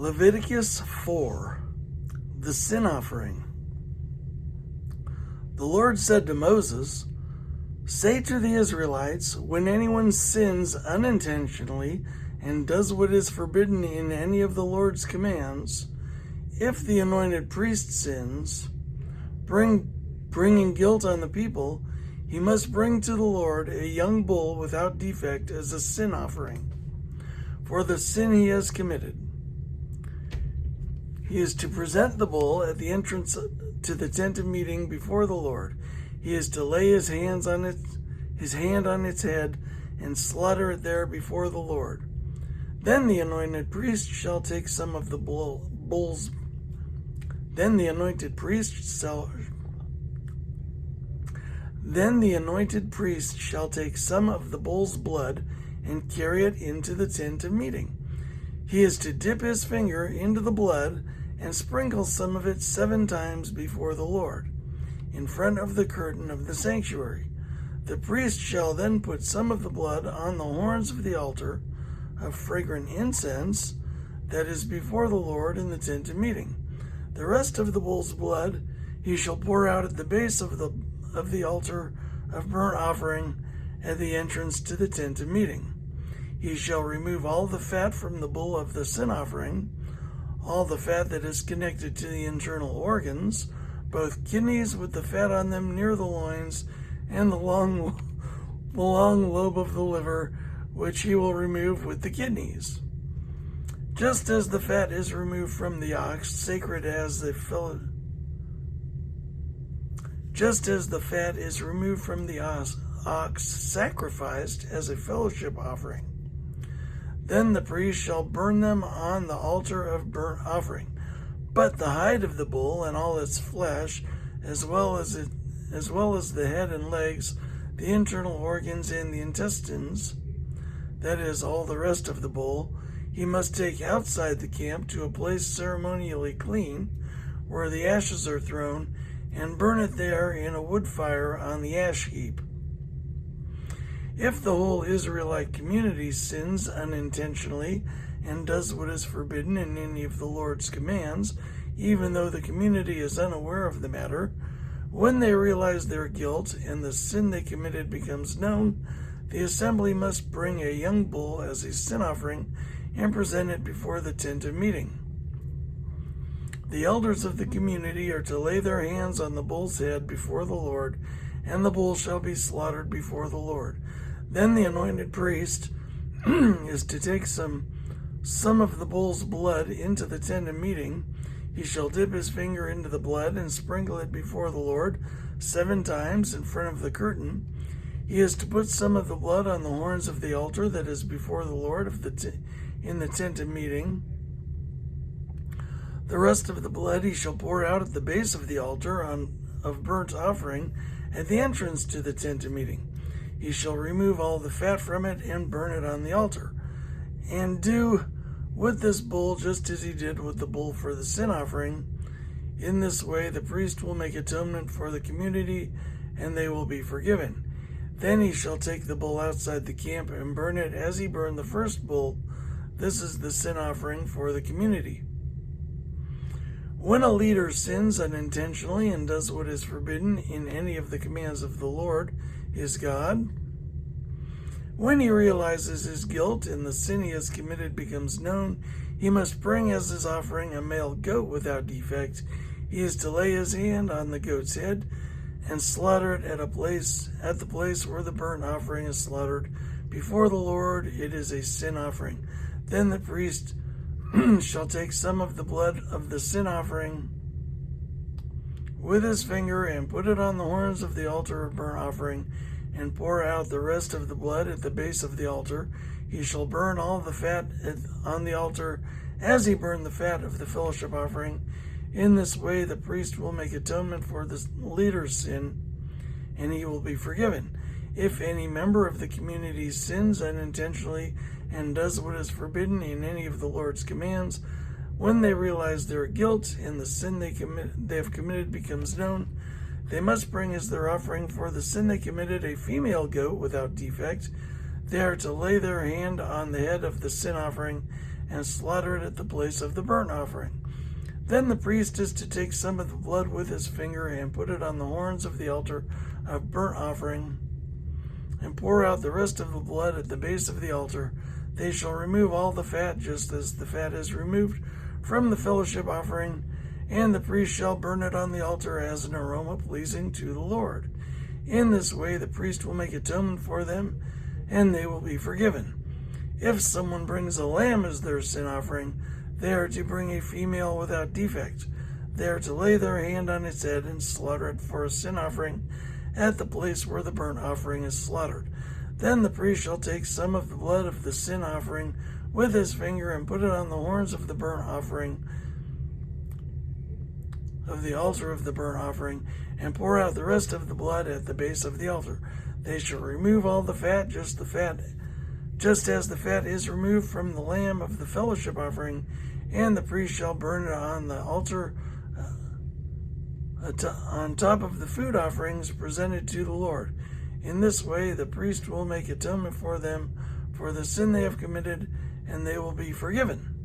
Leviticus 4, the sin offering. The Lord said to Moses, "Say to the Israelites, when anyone sins unintentionally and does what is forbidden in any of the Lord's commands, if the anointed priest sins, bringing guilt on the people, he must bring to the Lord a young bull without defect as a sin offering for the sin he has committed. He is to present the bull at the entrance to the tent of meeting before the Lord. He is to lay his hand on its head and slaughter it there before the Lord. Then the anointed priest shall take some of the bull's. Then the anointed priest shall take some of the bull's blood and carry it into the tent of meeting. He is to dip his finger into the blood and sprinkle some of it 7 times before the Lord, in front of the curtain of the sanctuary. The priest shall then put some of the blood on the horns of the altar of fragrant incense that is before the Lord in the tent of meeting. The rest of the bull's blood he shall pour out at the base of the altar of burnt offering at the entrance to the tent of meeting. He shall remove all the fat from the bull of the sin offering, all the fat that is connected to the internal organs, both kidneys with the fat on them near the loins, and the long lobe of the liver, which he will remove with the kidneys. Just as the fat is removed from the ox, sacred as the ox, sacrificed as a fellowship offering. Then the priest shall burn them on the altar of burnt offering. But the hide of the bull and all its flesh, as well as the head and legs, the internal organs and the intestines, that is, all the rest of the bull, he must take outside the camp to a place ceremonially clean, where the ashes are thrown, and burn it there in a wood fire on the ash heap. If the whole Israelite community sins unintentionally and does what is forbidden in any of the Lord's commands, even though the community is unaware of the matter, when they realize their guilt and the sin they committed becomes known, the assembly must bring a young bull as a sin offering and present it before the tent of meeting. The elders of the community are to lay their hands on the bull's head before the Lord, and the bull shall be slaughtered before the Lord. Then the anointed priest is to take some of the bull's blood into the tent of meeting. He shall dip his finger into the blood and sprinkle it before the Lord 7 times in front of the curtain. He is to put some of the blood on the horns of the altar that is before the Lord in the tent of meeting. The rest of the blood he shall pour out at the base of the altar of burnt offering at the entrance to the tent of meeting. He shall remove all the fat from it and burn it on the altar, and do with this bull just as he did with the bull for the sin offering. In this way the priest will make atonement for the community, and they will be forgiven. Then he shall take the bull outside the camp and burn it as he burned the first bull. This is the sin offering for the community. When a leader sins unintentionally and does what is forbidden in any of the commands of the Lord, his God, when he realizes his guilt and the sin he has committed becomes known, he must bring as his offering a male goat without defect. He is to lay his hand on the goat's head and slaughter it at the place where the burnt offering is slaughtered. Before the Lord it is a sin offering. Then the priest shall take some of the blood of the sin offering with his finger and put it on the horns of the altar of burnt offering, and pour out the rest of the blood at the base of the altar. He shall burn all the fat on the altar as he burned the fat of the fellowship offering. In this way the priest will make atonement for the leader's sin, and he will be forgiven. If any member of the community sins unintentionally and does what is forbidden in any of the Lord's commands, when they realize their guilt and the sin they have committed becomes known, they must bring as their offering for the sin they committed a female goat without defect. They are to lay their hand on the head of the sin offering and slaughter it at the place of the burnt offering. Then the priest is to take some of the blood with his finger and put it on the horns of the altar of burnt offering, and pour out the rest of the blood at the base of the altar. They shall remove all the fat, just as the fat is removed from the fellowship offering, and the priest shall burn it on the altar as an aroma pleasing to the Lord. In this way the priest will make atonement for them, and they will be forgiven. If someone brings a lamb as their sin offering, they are to bring a female without defect. They are to lay their hand on its head and slaughter it for a sin offering at the place where the burnt offering is slaughtered. Then the priest shall take some of the blood of the sin offering with his finger and put it on the horns of the burnt offering of the altar of the burnt offering, and pour out the rest of the blood at the base of the altar. They shall remove all the fat, just as the fat is removed from the lamb of the fellowship offering, and the priest shall burn it on the altar on top of the food offerings presented to the Lord. In this way the priest will make atonement for them for the sin they have committed, and they will be forgiven.